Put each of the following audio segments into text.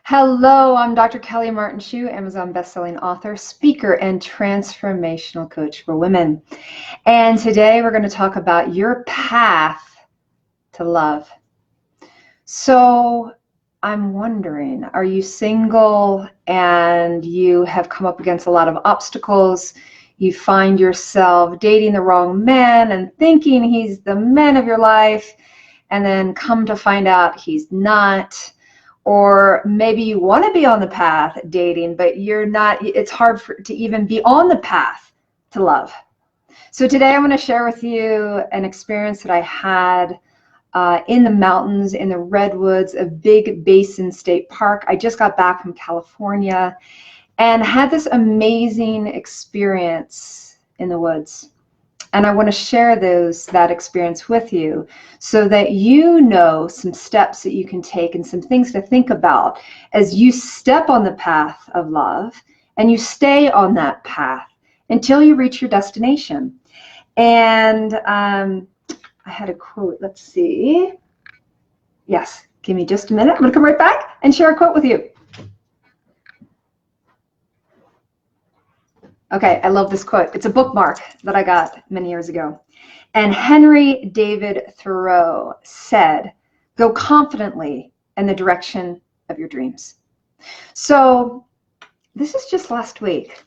Hello, I'm Dr. Kelly Martin Chu, Amazon bestselling author, speaker, and transformational coach for women. And today we're going to talk about your path to love. So I'm wondering, are you single and you have come up against a lot of obstacles? You find yourself dating the wrong man and thinking he's the man of your life, and then come to find out he's not. Or maybe you want to be on the path dating, but you're not. It's hard to even be on the path to love. So today I'm going to share with you an experience that I had in the mountains, in the redwoods of Big Basin State Park. I just got back from California and had this amazing experience in the woods. And I want to share that experience with you so that you know some steps that you can take and some things to think about as you step on the path of love and you stay on that path until you reach your destination. And I had a quote. Let's see. Yes, give me just a minute. I'm going to come right back and share a quote with you. Okay, I love this quote. It's a bookmark that I got many years ago. And Henry David Thoreau said, "Go confidently in the direction of your dreams." So this is just last week.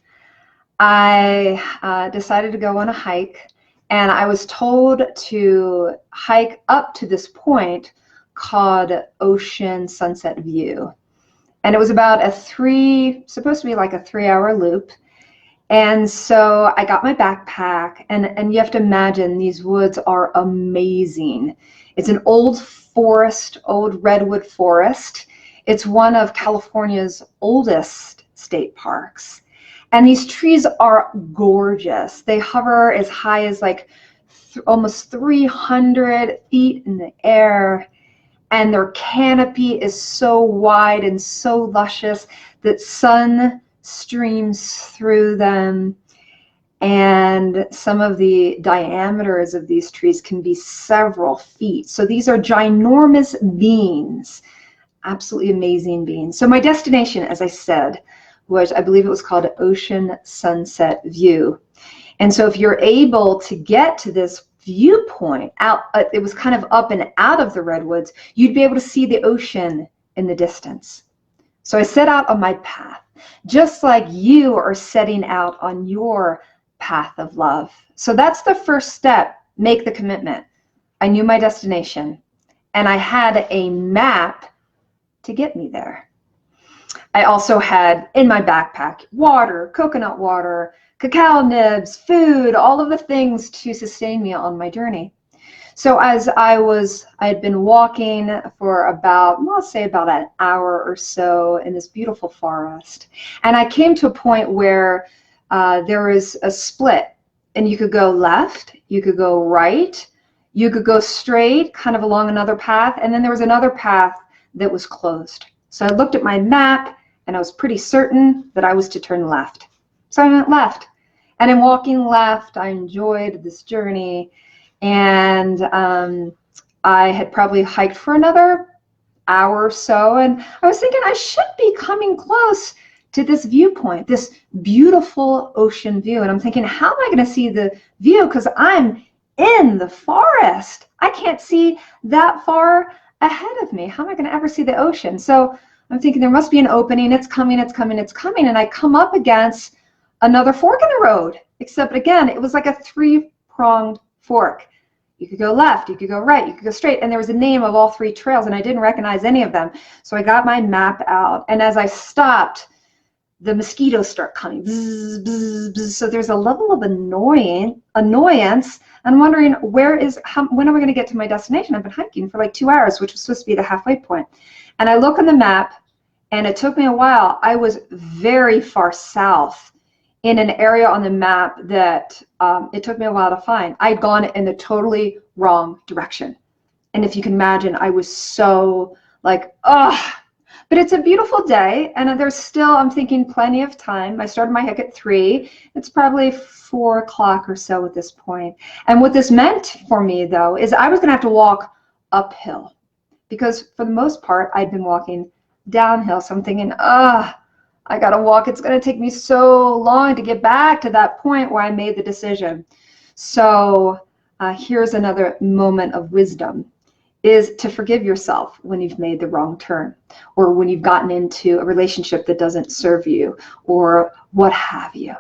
I decided to go on a hike, and I was told to hike up to this point called Ocean Sunset View. And it was about supposed to be like a 3-hour loop. And so I got my backpack, and you have to imagine these woods are amazing. It's an old forest, old redwood forest. It's one of California's oldest state parks. And these trees are gorgeous. They hover as high as like almost 300 feet in the air. And their canopy is so wide and so luscious that sun streams through them, and some of the diameters of these trees can be several feet. So these are ginormous beings, absolutely amazing beings. So my destination, as I said, was, I believe it was called Ocean Sunset View. And so if you're able to get to this viewpoint out, it was kind of up and out of the redwoods, you'd be able to see the ocean in the distance. So I set out on my path, just like you are setting out on your path of love. So that's the first step. Make the commitment. I knew my destination, and I had a map to get me there. I also had in my backpack water, coconut water, cacao nibs, food, all of the things to sustain me on my journey. So as I had been walking for about, I'll say about an hour or so in this beautiful forest. And I came to a point where there was a split, and you could go left, you could go right, you could go straight, kind of along another path. And then there was another path that was closed. So I looked at my map, and I was pretty certain that I was to turn left. So I went left. And in walking left, I enjoyed this journey. And I had probably hiked for another hour or so, and I was thinking I should be coming close to this viewpoint, this beautiful ocean view. And I'm thinking, how am I going to see the view? Because I'm in the forest. I can't see that far ahead of me. How am I going to ever see the ocean? So I'm thinking there must be an opening. It's coming, it's coming, it's coming. And I come up against another fork in the road, except again, it was like a 3-pronged fork. You could go left, you could go right, you could go straight, and there was a name of all 3 trails, and I didn't recognize any of them. So I got my map out, and as I stopped, the mosquitoes start coming. Bzz, bzz, bzz. So there's a level of annoyance. I'm wondering when am I going to get to my destination? I've been hiking for like 2 hours, which was supposed to be the halfway point. And I look on the map, and it took me a while. I was very far south in an area on the map that it took me a while to find. I'd gone in the totally wrong direction. And if you can imagine, I was so like, ugh. But it's a beautiful day, and there's still, I'm thinking, plenty of time. I started my hike at 3. It's probably 4 o'clock or so at this point. And what this meant for me, though, is I was going to have to walk uphill, because for the most part, I'd been walking downhill. So I'm thinking, I got to walk. It's going to take me so long to get back to that point where I made the decision. So here's another moment of wisdom, is to forgive yourself when you've made the wrong turn, or when you've gotten into a relationship that doesn't serve you, or what have you.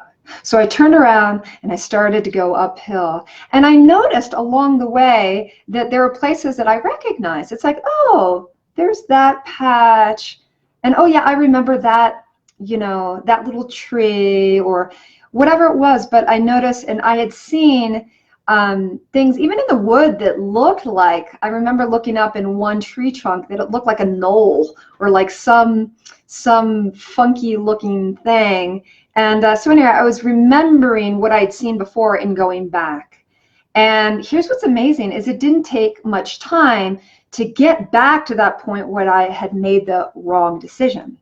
So I turned around and I started to go uphill, and I noticed along the way that there were places that I recognized. It's like, oh, there's that patch, and oh yeah, I remember that, you know, that little tree or whatever it was. But I noticed, and I had seen things even in the wood that looked like, I remember looking up in one tree trunk that it looked like a knoll or like some funky looking thing. And so anyway, I was remembering what I'd seen before and going back. And here's what's amazing is it didn't take much time to get back to that point where I had made the wrong decision.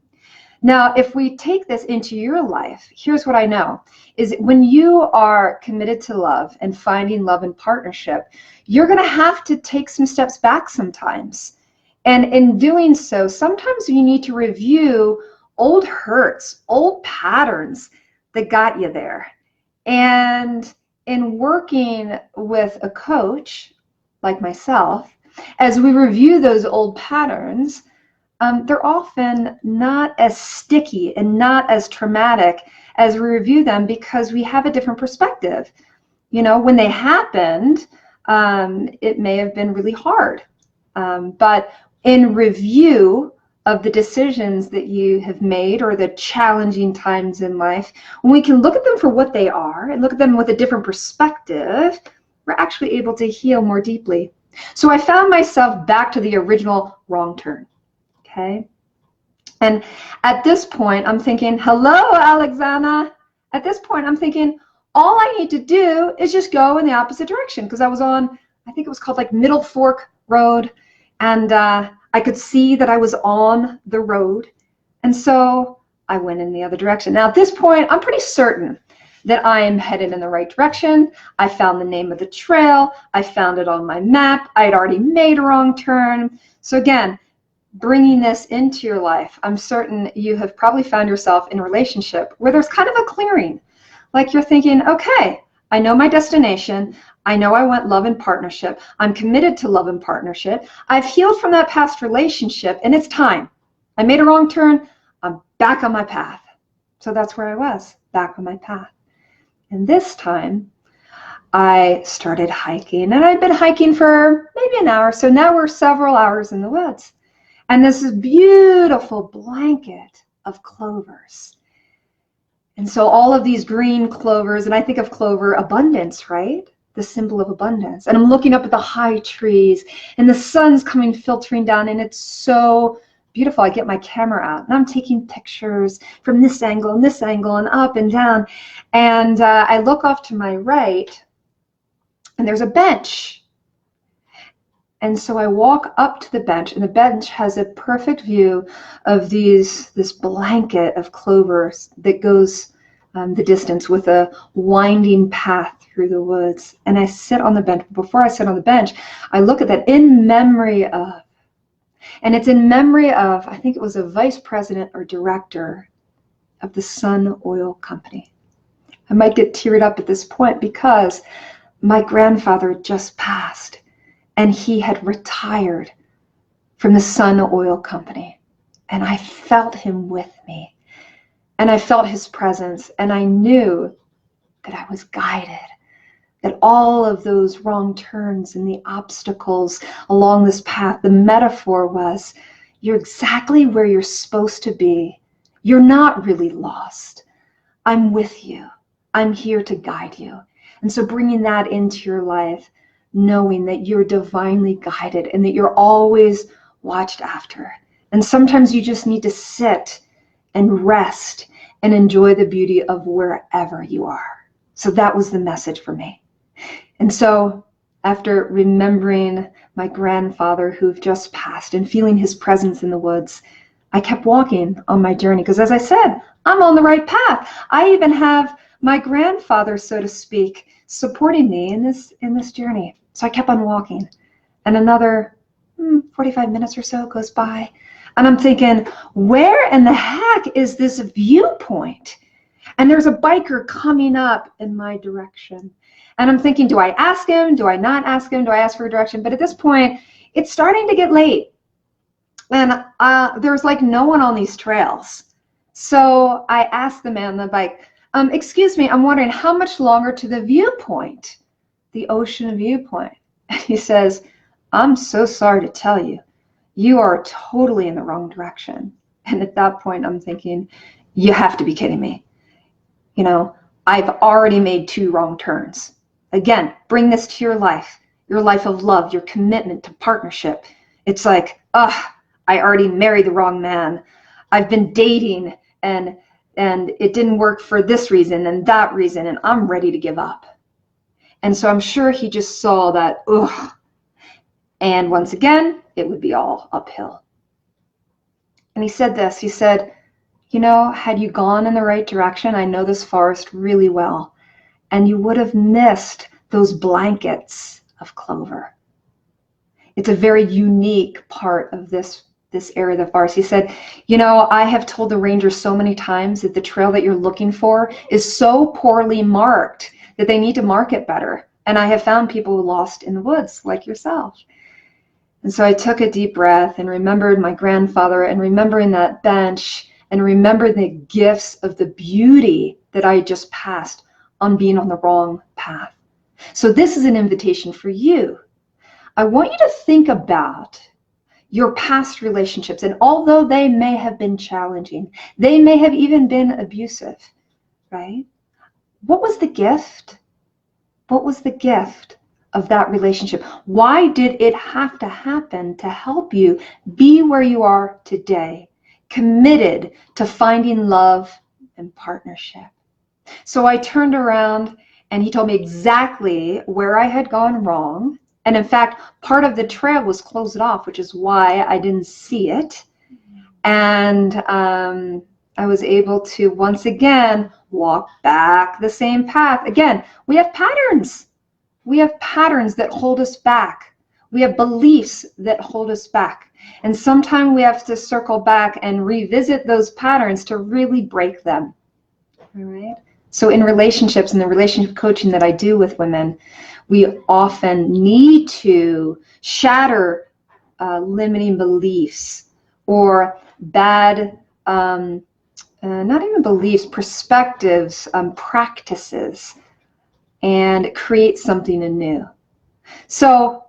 Now, if we take this into your life, here's what I know, is when you are committed to love and finding love in partnership, you're going to have to take some steps back sometimes. And in doing so, sometimes you need to review old hurts, old patterns that got you there. And in working with a coach like myself, as we review those old patterns, they're often not as sticky and not as traumatic as we review them, because we have a different perspective. You know, when they happened, it may have been really hard. But in review of the decisions that you have made or the challenging times in life, when we can look at them for what they are and look at them with a different perspective, we're actually able to heal more deeply. So I found myself back to the original wrong turn. Okay. And at this point, I'm thinking, hello, Alexandra. At this point, I'm thinking, all I need to do is just go in the opposite direction, because I was on, I think it was called like Middle Fork Road, and I could see that I was on the road. And so I went in the other direction. Now, at this point, I'm pretty certain that I am headed in the right direction. I found the name of the trail. I found it on my map. I had already made a wrong turn. So again, bringing this into your life, I'm certain you have probably found yourself in a relationship where there's kind of a clearing. Like you're thinking, okay, I know my destination. I know I want love and partnership. I'm committed to love and partnership. I've healed from that past relationship, and it's time. I made a wrong turn. I'm back on my path. So that's where I was, back on my path. And this time, I started hiking, and I'd been hiking for maybe an hour. So now we're several hours in the woods. And this is beautiful blanket of clovers. And so all of these green clovers, and I think of clover abundance, right? The symbol of abundance. And I'm looking up at the high trees, and the sun's coming filtering down, and it's so beautiful. I get my camera out, and I'm taking pictures from this angle and up and down. And I look off to my right, and there's a bench. And so I walk up to the bench, and the bench has a perfect view of this blanket of clovers that goes the distance with a winding path through the woods. And I sit on the bench. Before I sit on the bench, I look at that in memory of, and it's in memory of, I think it was a vice president or director of the Sun Oil Company. I might get teared up at this point because my grandfather just passed, and he had retired from the Sun Oil Company. And I felt him with me. And I felt his presence. And I knew that I was guided. That all of those wrong turns and the obstacles along this path, the metaphor was, you're exactly where you're supposed to be. You're not really lost. I'm with you. I'm here to guide you. And so bringing that into your life, knowing that you're divinely guided and that you're always watched after. And sometimes you just need to sit and rest and enjoy the beauty of wherever you are. So that was the message for me. And so after remembering my grandfather who've just passed and feeling his presence in the woods, I kept walking on my journey, because as I said, I'm on the right path. I even have my grandfather, so to speak, supporting me in this journey. So I kept on walking, and another 45 minutes or so goes by. And I'm thinking, where in the heck is this viewpoint? And there's a biker coming up in my direction. And I'm thinking, do I ask him? Do I not ask him? Do I ask for a direction? But at this point, it's starting to get late. And there's like no one on these trails. So I asked the man on the bike, excuse me, I'm wondering how much longer to the viewpoint, the ocean viewpoint. And he says, I'm so sorry to tell you, you are totally in the wrong direction. And at that point, I'm thinking, you have to be kidding me. You know, I've already made 2 wrong turns. Again, bring this to your life of love, your commitment to partnership. It's like, I already married the wrong man. I've been dating and it didn't work for this reason and that reason, and I'm ready to give up. And so I'm sure he just saw that, and once again, it would be all uphill. And he said this, he said, you know, had you gone in the right direction, I know this forest really well, and you would have missed those blankets of clover. It's a very unique part of this area of the forest. He said, you know, I have told the rangers so many times that the trail that you're looking for is so poorly marked that they need to mark it better. And I have found people lost in the woods like yourself. And so I took a deep breath and remembered my grandfather and remembering that bench and remember the gifts of the beauty that I just passed on being on the wrong path. So this is an invitation for you. I want you to think about your past relationships, and although they may have been challenging, they may have even been abusive, right? What was the gift? What was the gift of that relationship? Why did it have to happen to help you be where you are today, committed to finding love and partnership? So I turned around and he told me exactly where I had gone wrong. And in fact, part of the trail was closed off, which is why I didn't see it. And I was able to once again walk back the same path. Again, we have patterns. We have patterns that hold us back. We have beliefs that hold us back. And sometimes we have to circle back and revisit those patterns to really break them. All right. So in relationships and the relationship coaching that I do with women, we often need to shatter limiting beliefs or bad, not even beliefs, perspectives, practices, and create something anew. So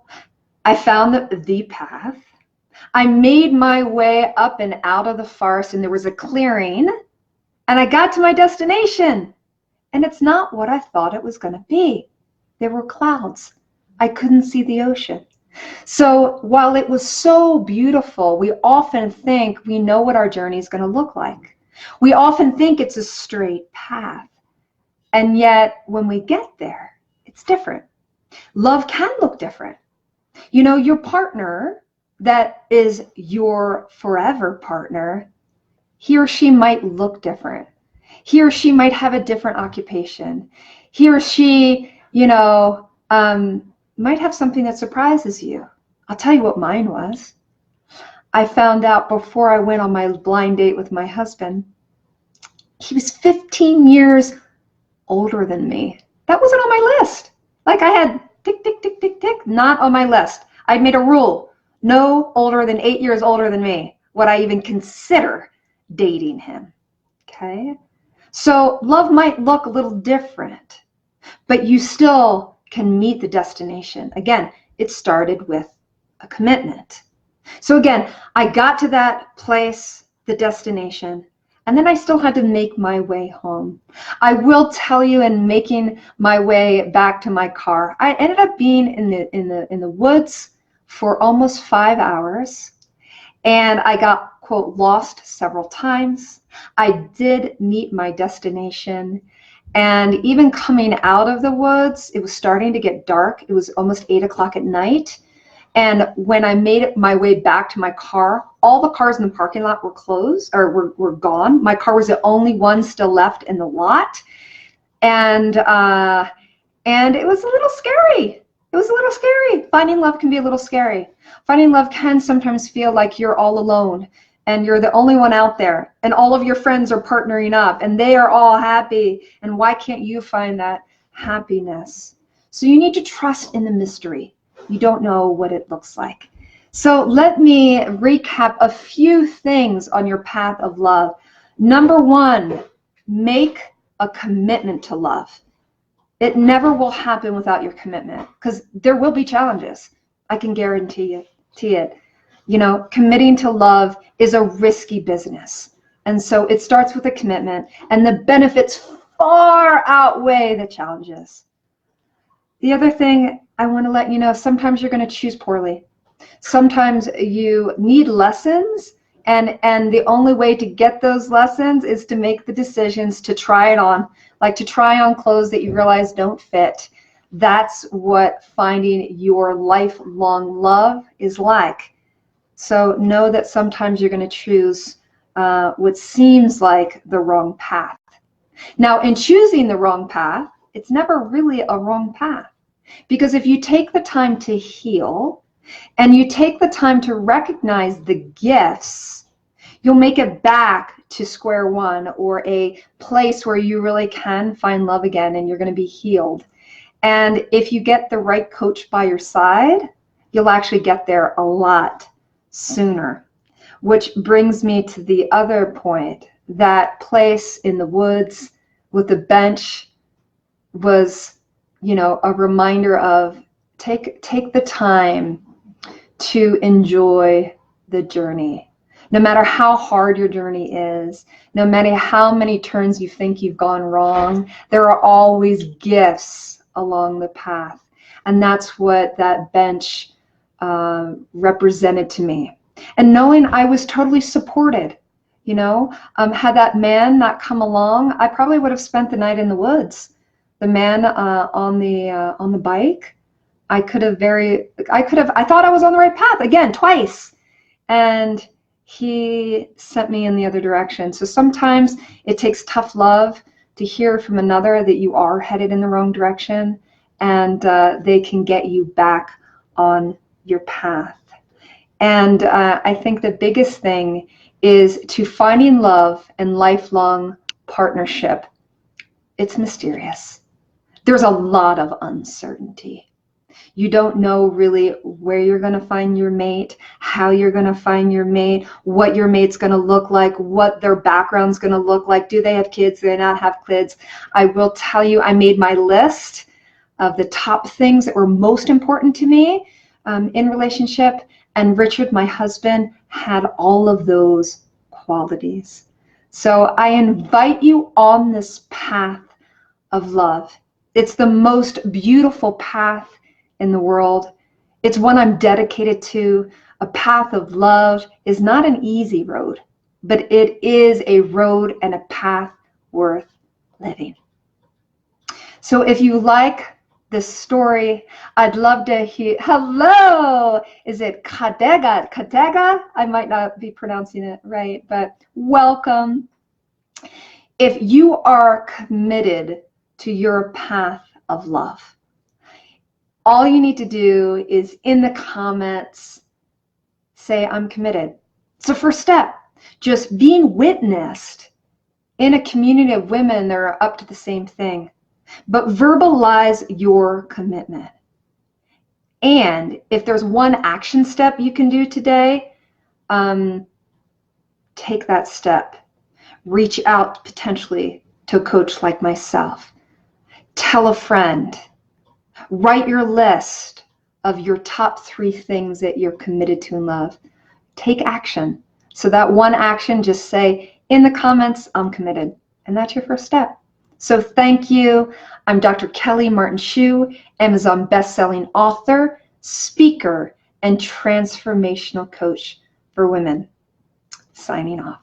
I found the path. I made my way up and out of the forest, and there was a clearing, and I got to my destination. And it's not what I thought it was going to be. There were clouds. I couldn't see the ocean. So while it was so beautiful, we often think we know what our journey is going to look like. We often think it's a straight path. And yet when we get there, it's different. Love can look different. You know, your partner that is your forever partner, he or she might look different. He or she might have a different occupation. He or she, you know, might have something that surprises you. I'll tell you what mine was. I found out before I went on my blind date with my husband, he was 15 years older than me. That wasn't on my list. Like I had tick, tick, tick, tick, tick, not on my list. I made a rule, no older than 8 years older than me would I even consider dating him, okay? So love might look a little different, but you still can meet the destination. Again, it started with a commitment. So again, I got to that place, the destination, and then I still had to make my way home. I will tell you, in making my way back to my car, I ended up being in the woods for almost 5 hours, and I got, quote, lost several times. I did meet my destination, and even coming out of the woods, it was starting to get dark. It was almost 8 o'clock at night. And when I made my way back to my car, all the cars in the parking lot were closed or were gone. My car was the only one still left in the lot. And it was a little scary. It was a little scary. Finding love can be a little scary. Finding love can sometimes feel like you're all alone and you're the only one out there, and all of your friends are partnering up and they are all happy, and why can't you find that happiness? So you need to trust in the mystery. You don't know what it looks like. So let me recap a few things on your path of love. Number one, make a commitment to love. It never will happen without your commitment, because there will be challenges. I can guarantee it. You know, committing to love is a risky business. And so it starts with a commitment, and the benefits far outweigh the challenges. The other thing I want to let you know, sometimes you're going to choose poorly. Sometimes you need lessons, and the only way to get those lessons is to make the decisions to try it on, like to try on clothes that you realize don't fit. That's what finding your lifelong love is like. So know that sometimes you're going to choose what seems like the wrong path. Now, in choosing the wrong path, it's never really a wrong path, because if you take the time to heal and you take the time to recognize the gifts, you'll make it back to square one, or a place where you really can find love again, and you're going to be healed. And if you get the right coach by your side, you'll actually get there a lot sooner. Which brings me to the other point. That place in the woods with the bench was, you know, a reminder of take the time to enjoy the journey. No matter how hard your journey is, no matter how many turns you think you've gone wrong, there are always gifts along the path. And that's what that bench represented to me. And knowing I was totally supported, you know, had that man not come along, I probably would have spent the night in the woods. The man on the bike, I thought I was on the right path again, twice. And he sent me in the other direction. So sometimes it takes tough love to hear from another that you are headed in the wrong direction, and they can get you back on your path. And I think the biggest thing is to finding love and lifelong partnership. It's mysterious. There's a lot of uncertainty. You don't know really where you're going to find your mate, how you're going to find your mate, what your mate's going to look like, what their background's going to look like. Do they have kids? Do they not have kids? I will tell you, I made my list of the top things that were most important to me in relationship. And Richard, my husband, had all of those qualities. So I invite you on this path of love. It's the most beautiful path in the world. It's one I'm dedicated to. A path of love is not an easy road, but it is a road and a path worth living. So if you like this story, I'd love to hear. Hello, is it Kadega? Kadega? I might not be pronouncing it right, but welcome. If you are committed to your path of love, all you need to do is in the comments say, I'm committed. It's the first step. Just being witnessed in a community of women that are up to the same thing. But verbalize your commitment. And if there's one action step you can do today, take that step. Reach out potentially to a coach like myself. Tell a friend. Write your list of your top 3 things that you're committed to in love. Take action. So that one action, just say in the comments, I'm committed. And that's your first step. So thank you. I'm Dr. Kelly Martin Shue, Amazon best-selling author, speaker, and transformational coach for women. Signing off.